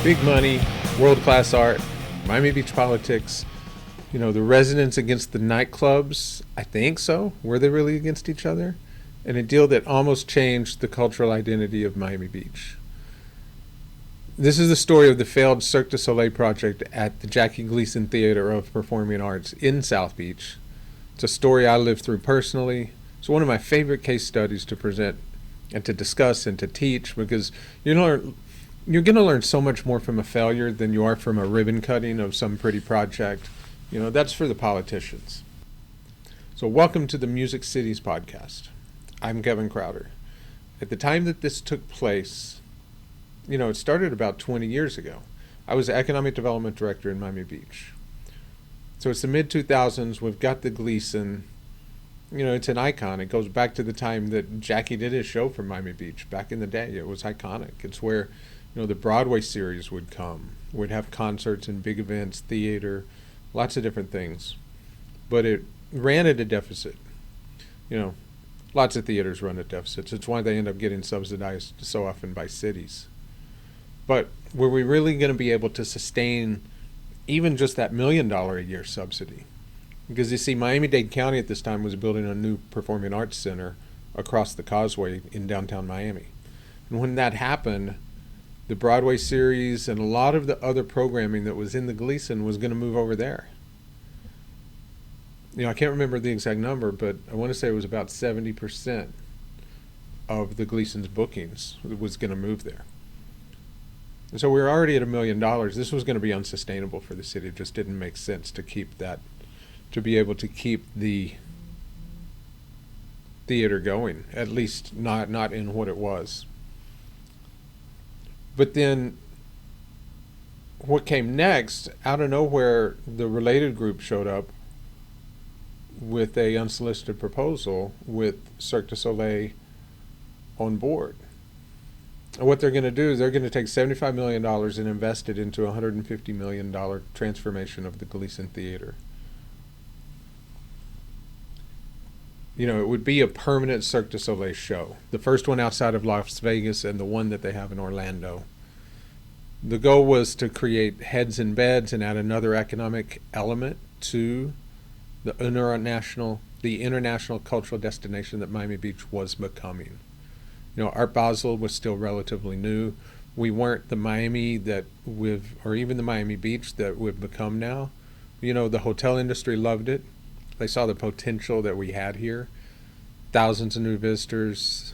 Big money, world-class art, Miami Beach politics, the residents against the nightclubs. I think so. Were they really against each other? And a deal that almost changed the cultural identity of Miami Beach. This is the story of the failed Cirque du Soleil project at the Jackie Gleason Theater of Performing Arts in South Beach. It's a story I lived through personally. It's one of my favorite case studies to present and to discuss and to teach, because you're going to learn so much more from a failure than you are from a ribbon cutting of some pretty project. That's for the politicians. So welcome to the Music Cities podcast. I'm Kevin Crowder. At the time that this took place, it started about 20 years ago. I was the Economic Development Director in Miami Beach. So it's the mid-2000s. We've got the Gleason. It's an icon. It goes back to the time that Jackie did his show from Miami Beach. Back in the day, it was iconic. It's where, the Broadway series would come. We'd have concerts and big events, theater, lots of different things. But it ran at a deficit. Lots of theaters run at deficits. It's why they end up getting subsidized so often by cities. But were we really going to be able to sustain even just that $1 million a year subsidy? Because you see, Miami-Dade County at this time was building a new performing arts center across the causeway in downtown Miami. And when that happened, the Broadway series and a lot of the other programming that was in the Gleason was going to move over there. I can't remember the exact number, but I want to say it was about 70% of the Gleason's bookings was going to move there. And so we were already at $1 million. This was going to be unsustainable for the city. It just didn't make sense to keep that, to be able to keep the theater going, at least not in what it was. But then what came next, out of nowhere, the Related group showed up with a unsolicited proposal with Cirque du Soleil on board. And what they're going to do is they're going to take $75 million and invest it into a $150 million transformation of the Gleason Theater. It would be a permanent Cirque du Soleil show. The first one outside of Las Vegas and the one that they have in Orlando. The goal was to create heads and beds and add another economic element to the international cultural destination that Miami Beach was becoming. Art Basel was still relatively new. We weren't the Miami or even the Miami Beach that we've become now. The hotel industry loved it. They saw the potential that we had here. Thousands of new visitors,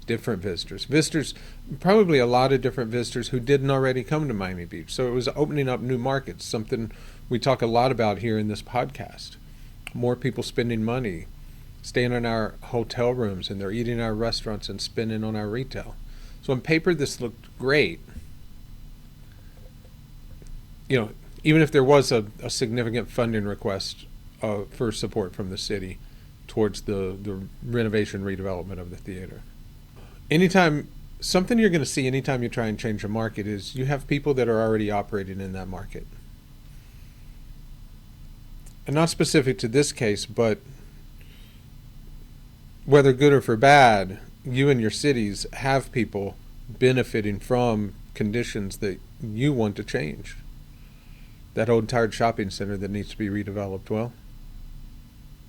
different visitors, probably a lot of different visitors who didn't already come to Miami Beach. So it was opening up new markets, something we talk a lot about here in this podcast. More people spending money, staying in our hotel rooms, and they're eating in our restaurants and spending on our retail. So on paper, this looked great. Even if there was a significant funding request for support from the city towards the renovation, redevelopment of the theater. Something you're going to see anytime you try and change a market is you have people that are already operating in that market. And not specific to this case, but whether good or for bad, you and your cities have people benefiting from conditions that you want to change. That old tired shopping center that needs to be redeveloped, well,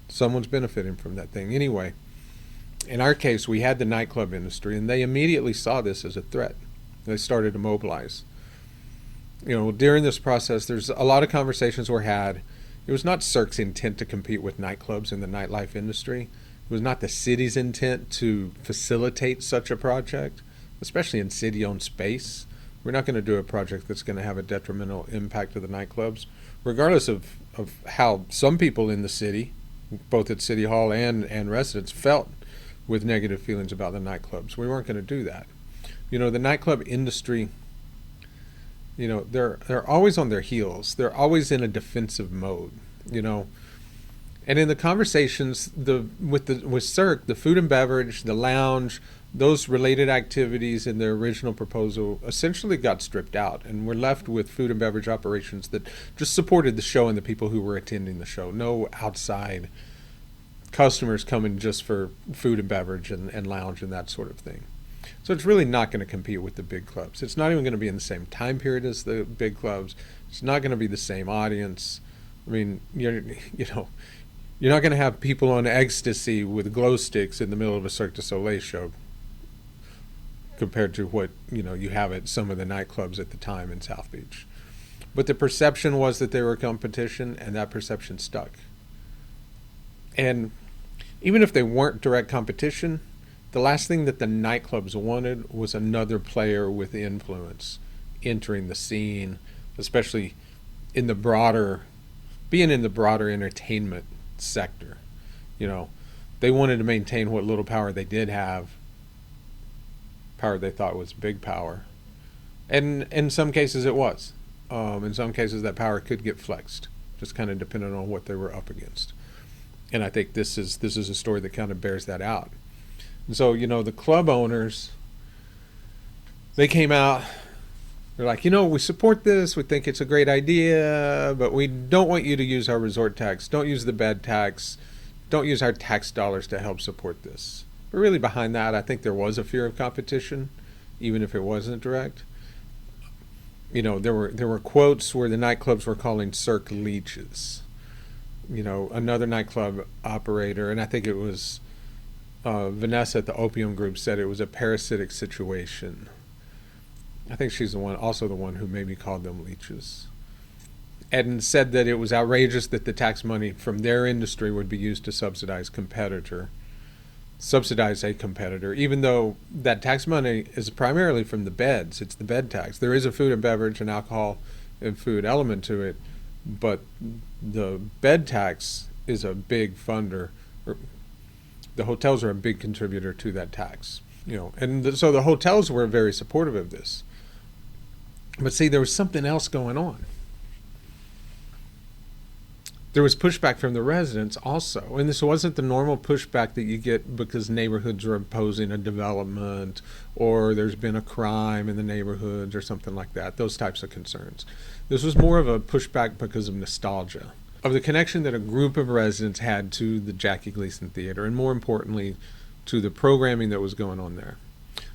someone's benefiting from that thing. Anyway, in our case, we had the nightclub industry, and they immediately saw this as a threat. They started to mobilize. During this process, there's a lot of conversations were had. It was not Cirque's intent to compete with nightclubs in the nightlife industry. It was not the city's intent to facilitate such a project, especially in city-owned space. We're not going to do a project that's going to have a detrimental impact to the nightclubs, regardless of how some people in the city, both at City Hall and residents, felt with negative feelings about the nightclubs. We weren't going to do that. The nightclub industry, they're always on their heels. They're always in a defensive mode, And in the conversations with Cirque, the food and beverage, the lounge, those related activities in their original proposal essentially got stripped out, and we're left with food and beverage operations that just supported the show and the people who were attending the show. No outside customers coming just for food and beverage and lounge and that sort of thing. So it's really not going to compete with the big clubs. It's not even going to be in the same time period as the big clubs. It's not going to be the same audience. I mean, you're not going to have people on ecstasy with glow sticks in the middle of a Cirque du Soleil show compared to what, you have at some of the nightclubs at the time in South Beach. But the perception was that they were competition, and that perception stuck. And even if they weren't direct competition, the last thing that the nightclubs wanted was another player with influence entering the scene, especially being in the broader entertainment sector. They wanted to maintain what little power they did have, power they thought was big power. And in some cases it was. In some cases that power could get flexed, just kind of depending on what they were up against. And I think this is a story that kind of bears that out. And so, the club owners, they came out, they're like, we support this, we think it's a great idea, but we don't want you to use our resort tax. Don't use the bed tax. Don't use our tax dollars to help support this. But really behind that, I think there was a fear of competition, even if it wasn't direct. There were quotes where the nightclubs were calling Cirque leeches. Another nightclub operator, and I think it was Vanessa at the Opium Group, said it was a parasitic situation. I think she's the one who maybe called them leeches. And said that it was outrageous that the tax money from their industry would be used to subsidize a competitor, even though that tax money is primarily from the beds. It's the bed tax. There is a food and beverage and alcohol and food element to it, but the bed tax is a big funder. The hotels are a big contributor to that tax, and so the hotels were very supportive of this. But see, there was something else going on. There was pushback from the residents also, and this wasn't the normal pushback that you get because neighborhoods are opposing a development or there's been a crime in the neighborhoods or something like that, those types of concerns. This was more of a pushback because of nostalgia, of the connection that a group of residents had to the Jackie Gleason Theater, and more importantly, to the programming that was going on there.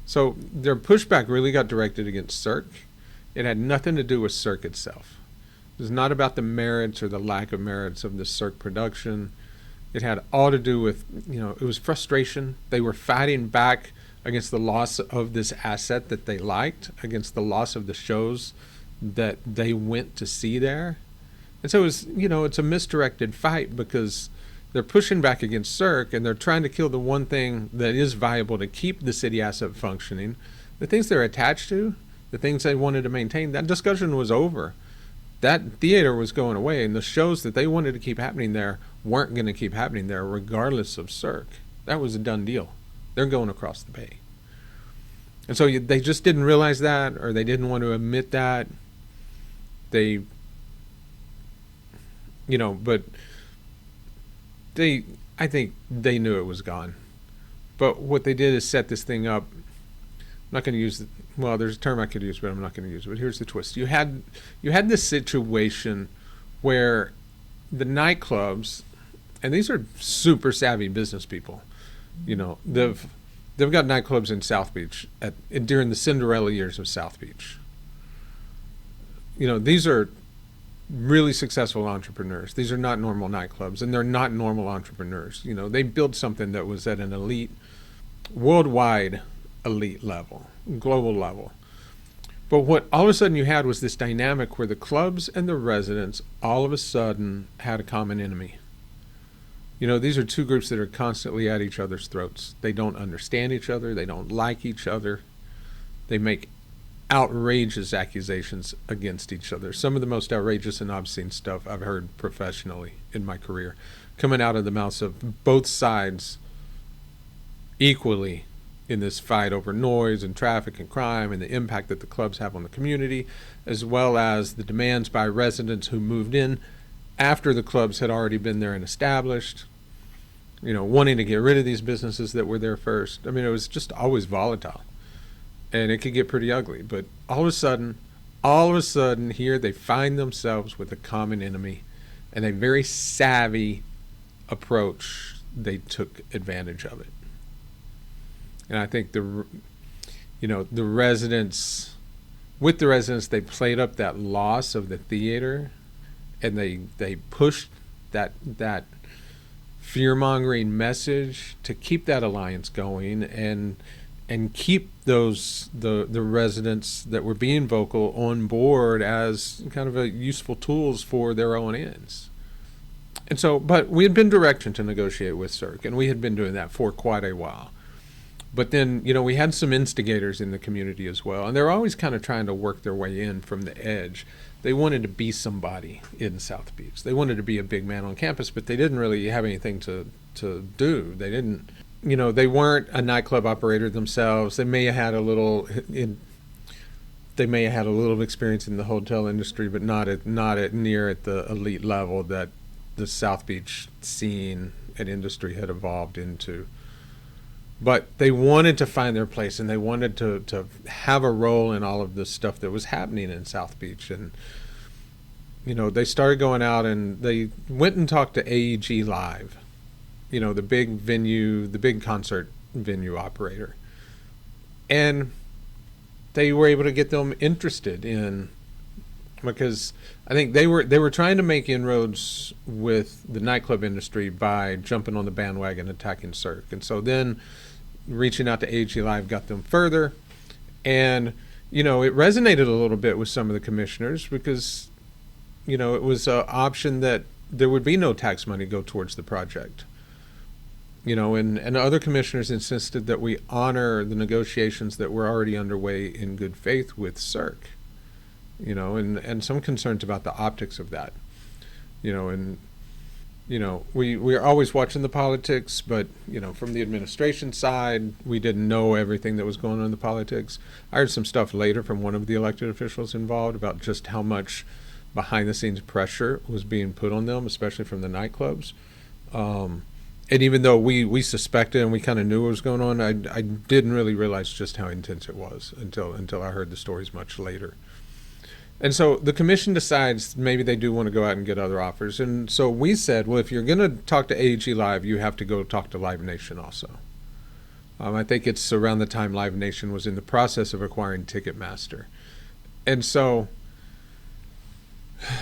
So their pushback really got directed against Cirque. It had nothing to do with Cirque itself. It was not about the merits or the lack of merits of the Cirque production. It had all to do with, it was frustration. They were fighting back against the loss of this asset that they liked, against the loss of the shows that they went to see there. And so it was, it's a misdirected fight because they're pushing back against Cirque and they're trying to kill the one thing that is viable to keep the city asset functioning. The things they're attached to, the things they wanted to maintain, that discussion was over. That theater was going away, and the shows that they wanted to keep happening there weren't going to keep happening there regardless of Cirque. That was a done deal. They're going across the bay. And so they just didn't realize that, or they didn't want to admit that. I think they knew it was gone. But what they did is set this thing up. I'm not going to use there's a term I could use, but I'm not going to use it. But here's the twist. You had this situation where the nightclubs, and these are super savvy business people, they've got nightclubs in South Beach during the Cinderella years of South Beach. These are really successful entrepreneurs. These are not normal nightclubs, and they're not normal entrepreneurs. They built something that was at an elite, worldwide elite level, global level. But what all of a sudden you had was this dynamic where the clubs and the residents all of a sudden had a common enemy. These are two groups that are constantly at each other's throats. They don't understand each other. They don't like each other. They make outrageous accusations against each other. Some of the most outrageous and obscene stuff I've heard professionally in my career coming out of the mouths of both sides equally in this fight over noise and traffic and crime and the impact that the clubs have on the community, as well as the demands by residents who moved in after the clubs had already been there and established, wanting to get rid of these businesses that were there first. I mean, it was just always volatile, and it could get pretty ugly. But all of a sudden here they find themselves with a common enemy, and a very savvy approach. They took advantage of it. And I think the residents, with the residents, they played up that loss of the theater, and they pushed that fear-mongering message to keep that alliance going, and keep the residents that were being vocal on board as kind of a useful tools for their own ends. And so, but we had been directed to negotiate with Cirque, and we had been doing that for quite a while. But then, we had some instigators in the community as well, and they're always kind of trying to work their way in from the edge. They wanted to be somebody in South Beach. They wanted to be a big man on campus, but they didn't really have anything to do. They didn't, they weren't a nightclub operator themselves. They may have had a little experience in the hotel industry, but not at the elite level that the South Beach scene and industry had evolved into. But they wanted to find their place, and they wanted to have a role in all of this stuff that was happening in South Beach. And, they started going out, and they went and talked to AEG Live, the big venue, the big concert venue operator. And they were able to get them interested in, because I think they were trying to make inroads with the nightclub industry by jumping on the bandwagon, attacking Cirque. And so then reaching out to AG Live got them further. And, it resonated a little bit with some of the commissioners, because, it was an option that there would be no tax money go towards the project. And other commissioners insisted that we honor the negotiations that were already underway in good faith with Cirque. And some concerns about the optics of that, we are always watching the politics, but, from the administration side, we didn't know everything that was going on in the politics. I heard some stuff later from one of the elected officials involved about just how much behind the scenes pressure was being put on them, especially from the nightclubs. And even though we suspected and we kind of knew what was going on, I didn't really realize just how intense it was until I heard the stories much later. And so the commission decides maybe they do want to go out and get other offers. And so we said, well, if you're going to talk to AEG Live, you have to go talk to Live Nation also. I think it's around the time Live Nation was in the process of acquiring Ticketmaster. And so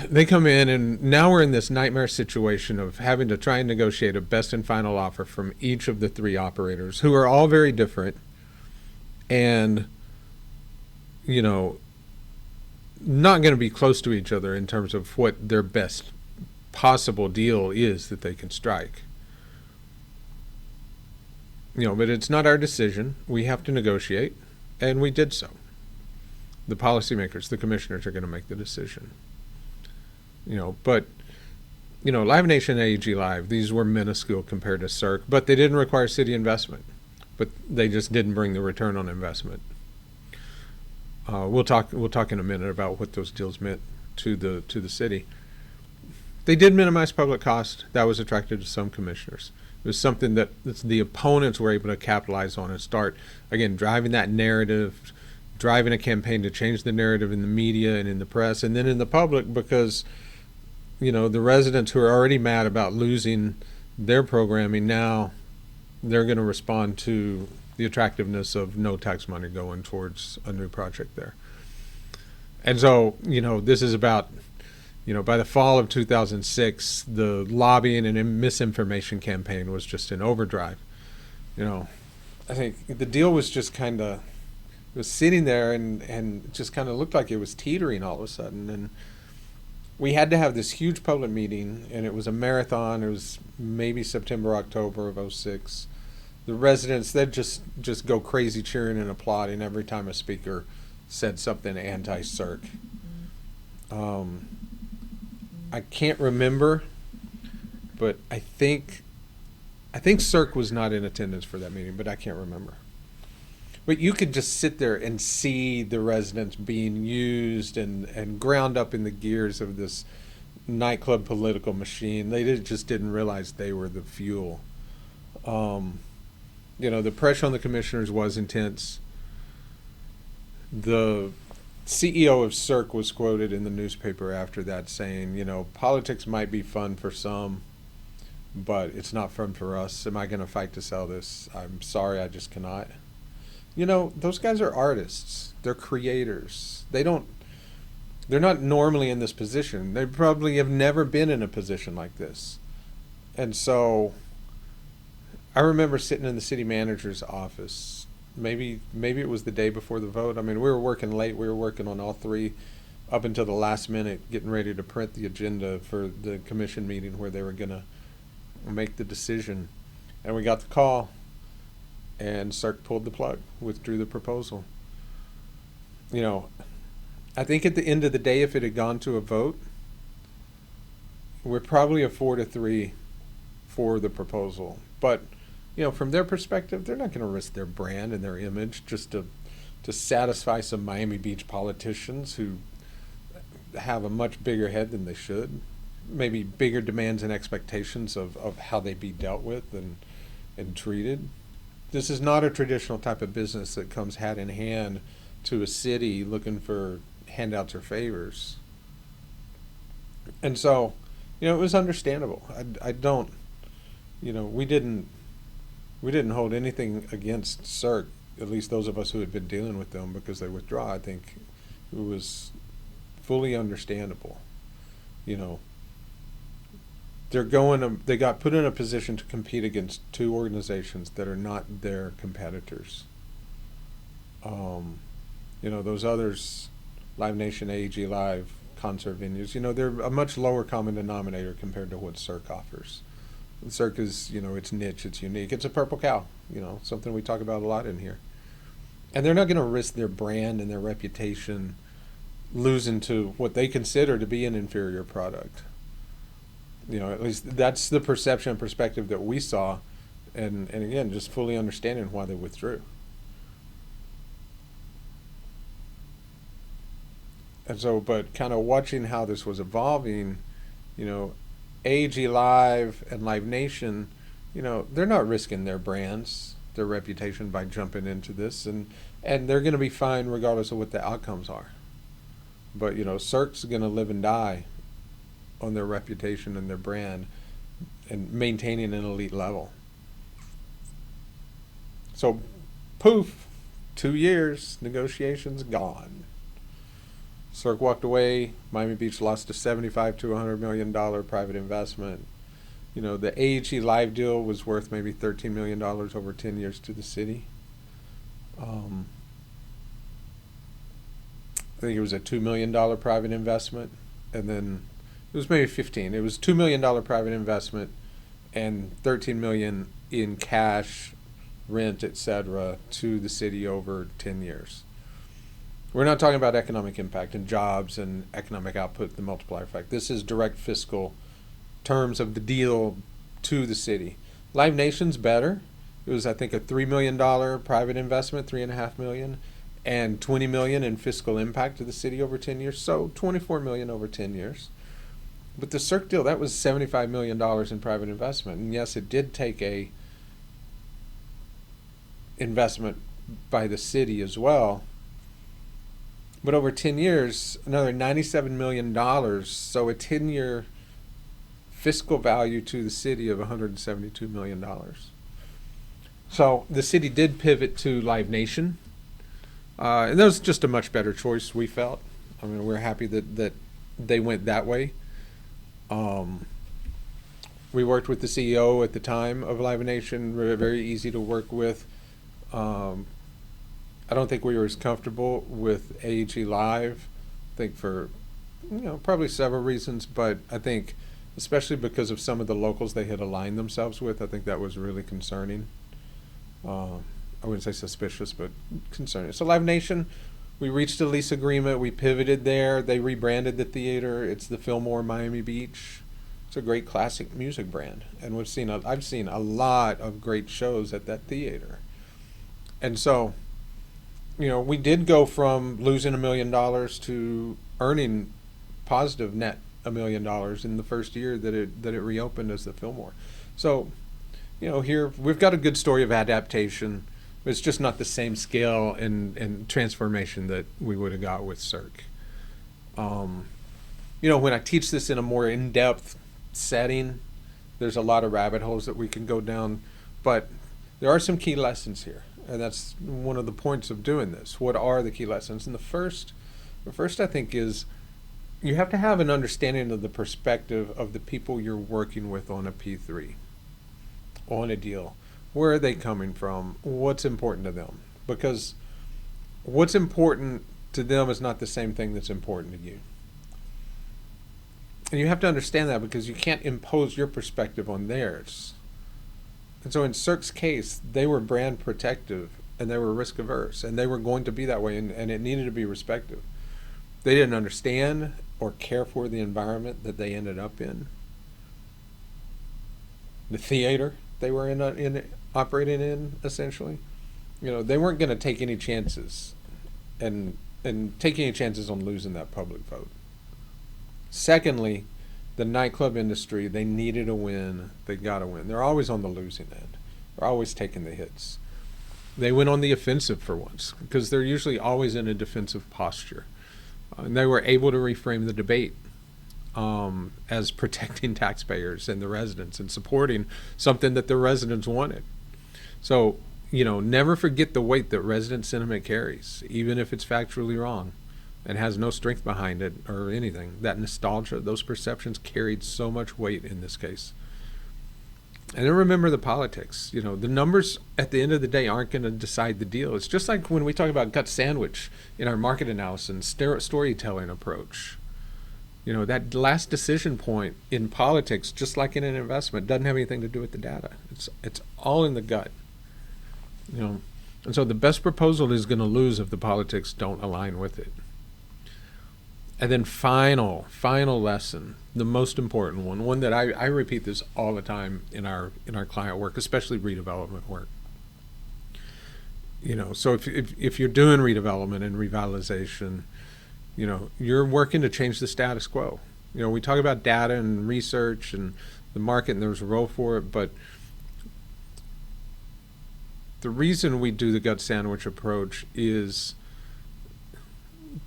they come in, and now we're in this nightmare situation of having to try and negotiate a best and final offer from each of the three operators, who are all very different and, not going to be close to each other in terms of what their best possible deal is that they can strike. But it's not our decision. We have to negotiate, and we did so. The policymakers, the commissioners, are going to make the decision. But, Live Nation and AEG Live, these were minuscule compared to Cirque, but they didn't require city investment. But they just didn't bring the return on investment. We'll talk in a minute about what those deals meant to the city. They did minimize public cost. That was attractive to some commissioners. It was something that the opponents were able to capitalize on and start, again, driving that narrative, driving a campaign to change the narrative in the media and in the press, and then in the public, because, the residents who are already mad about losing their programming, now they're going to respond to the attractiveness of no tax money going towards a new project there. And so, this is about, by the fall of 2006, the lobbying and misinformation campaign was just in overdrive. I think the deal was just kind of, it was sitting there and just kind of looked like it was teetering all of a sudden. And we had to have this huge public meeting, and it was a marathon. It was maybe September, October of 2006. The residents, they'd just go crazy cheering and applauding every time a speaker said something anti-Cirque. I can't remember, but I think Cirque was not in attendance for that meeting, but I can't remember. But you could just sit there and see the residents being used and ground up in the gears of this nightclub political machine. They just didn't realize they were the fuel. The pressure on the commissioners was intense. The CEO of Cirque was quoted in the newspaper after that saying, politics might be fun for some, but it's not fun for us. Am I going to fight to sell this? I'm sorry, I just cannot. Those guys are artists. They're creators. They're not normally in this position. They probably have never been in a position like this. And so I remember sitting in the city manager's office. Maybe it was the day before the vote. I mean, we were working late. We were working on all three up until the last minute, getting ready to print the agenda for the commission meeting where they were going to make the decision. And we got the call, and Cirque pulled the plug, withdrew the proposal. I think at the end of the day, if it had gone to a vote, we're probably a 4-3 for the proposal. But, from their perspective, they're not going to risk their brand and their image just to satisfy some Miami Beach politicians who have a much bigger head than they should. Maybe bigger demands and expectations of how they be dealt with and treated. This is not a traditional type of business that comes hat in hand to a city looking for handouts or favors. And so, it was understandable. I don't, we didn't hold anything against Cirque, at least those of us who had been dealing with them, because they withdraw. I think it was fully understandable. They got put in a position to compete against two organizations that are not their competitors. Those others, Live Nation, AEG Live, concert venues, they're a much lower common denominator compared to what Cirque offers. Cirque is, it's niche, it's unique. It's a purple cow, something we talk about a lot in here. And they're not going to risk their brand and their reputation losing to what they consider to be an inferior product. At least that's the perception and perspective that we saw. And again, just fully understanding why they withdrew. And so, but kind of watching how this was evolving, AG Live and Live Nation, they're not risking their brands, their reputation by jumping into this, and they're going to be fine regardless of what the outcomes are. But, Cirque's going to live and die on their reputation and their brand and maintaining an elite level. So, poof, 2 years, negotiations gone. Cirque walked away. Miami Beach lost a $75 to $100 million private investment. The AEG Live deal was worth maybe $13 million over 10 years to the city. I think it was a $2 million private investment, and then it was maybe 15. It was $2 million private investment and $13 million in cash, rent, etc., to the city over 10 years. We're not talking about economic impact and jobs and economic output, the multiplier effect. This is direct fiscal terms of the deal to the city. Live Nation's better. It was, I think, a $3 million private investment, $3.5 million, and $20 million in fiscal impact to the city over 10 years. So $24 million over 10 years. But the Cirque deal, that was $75 million in private investment. And yes, it did take a investment by the city as well. But over 10 years, another $97 million. So a 10-year fiscal value to the city of $172 million. So the city did pivot to Live Nation. And that was just a much better choice, we felt. I mean, we're happy that they went that way. We worked with the CEO at the time of Live Nation, very easy to work with. I don't think we were as comfortable with AEG Live, I think for, probably several reasons, but I think especially because of some of the locals they had aligned themselves with, I think that was really concerning. I wouldn't say suspicious, but concerning. So Live Nation, we reached a lease agreement, we pivoted there, they rebranded the theater, it's the Fillmore Miami Beach. It's a great classic music brand, and I've seen a lot of great shows at that theater. And so, we did go from losing $1 million to earning positive net $1 million in the first year that it reopened as the Fillmore. So, here we've got a good story of adaptation. It's just not the same scale and transformation that we would have got with Cirque. When I teach this in a more in-depth setting, there's a lot of rabbit holes that we can go down, but there are some key lessons here. And that's one of the points of doing this. What are the key lessons? And the first I think is you have to have an understanding of the perspective of the people you're working with on a P3, on a deal. Where are they coming from? What's important to them? Because what's important to them is not the same thing that's important to you. And you have to understand that because you can't impose your perspective on theirs. And so in Cirque's case, they were brand protective and they were risk averse and they were going to be that way, and it needed to be respected. They didn't understand or care for the environment that they ended up in. The theater they were operating in, essentially. They weren't going to take any chances and take any chances on losing that public vote. Secondly, the nightclub industry, they needed a win. They got to win. They're always on the losing end. They're always taking the hits. They went on the offensive for once because they're usually always in a defensive posture. And they were able to reframe the debate as protecting taxpayers and the residents and supporting something that the residents wanted. So, never forget the weight that resident sentiment carries, even if it's factually wrong and has no strength behind it or anything. That nostalgia, those perceptions carried so much weight in this case. And then remember the politics. The numbers at the end of the day aren't going to decide the deal. It's just like when we talk about gut sandwich in our market analysis and storytelling approach. That last decision point in politics, just like in an investment, doesn't have anything to do with the data. It's all in the gut. And so the best proposal is going to lose if the politics don't align with it. And then final lesson, the most important one that I repeat this all the time in our client work, especially redevelopment work. So if you're doing redevelopment and revitalization, you're working to change the status quo. We talk about data and research and the market, and there's a role for it, but the reason we do the gut sandwich approach is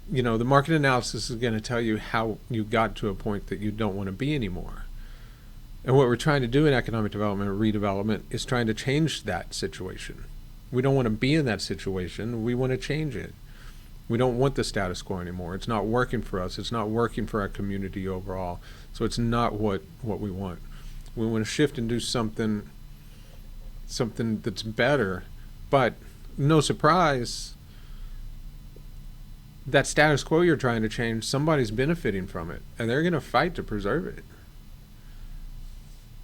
the market analysis is going to tell you how you got to a point that you don't want to be anymore. And what we're trying to do in economic development or redevelopment is trying to change that situation. We don't want to be in that situation. We want to change it. We don't want the status quo anymore. It's not working for us. It's not working for our community overall. So it's not what we want. We want to shift and do something that's better. But no surprise, that status quo you're trying to change, somebody's benefiting from it, and they're going to fight to preserve it.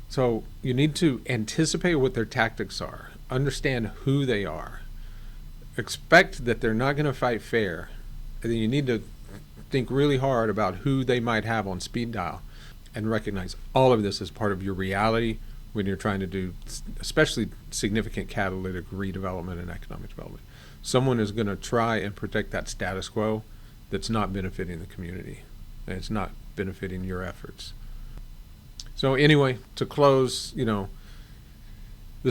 So you need to anticipate what their tactics are, understand who they are, expect that they're not going to fight fair, and then you need to think really hard about who they might have on speed dial and recognize all of this as part of your reality when you're trying to do especially significant catalytic redevelopment and economic development. Someone is going to try and protect that status quo that's not benefiting the community, and it's not benefiting your efforts. So anyway, to close, the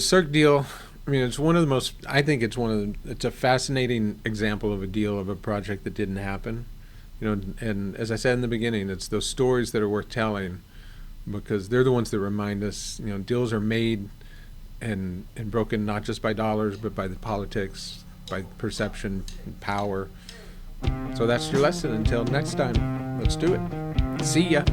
Cirque deal, it's one of the most, I think it's a fascinating example of a deal of a project that didn't happen. And as I said in the beginning, it's those stories that are worth telling because they're the ones that remind us, deals are made and broken not just by dollars, but by the politics, by perception, power. So that's your lesson. Until next time, let's do it. See ya.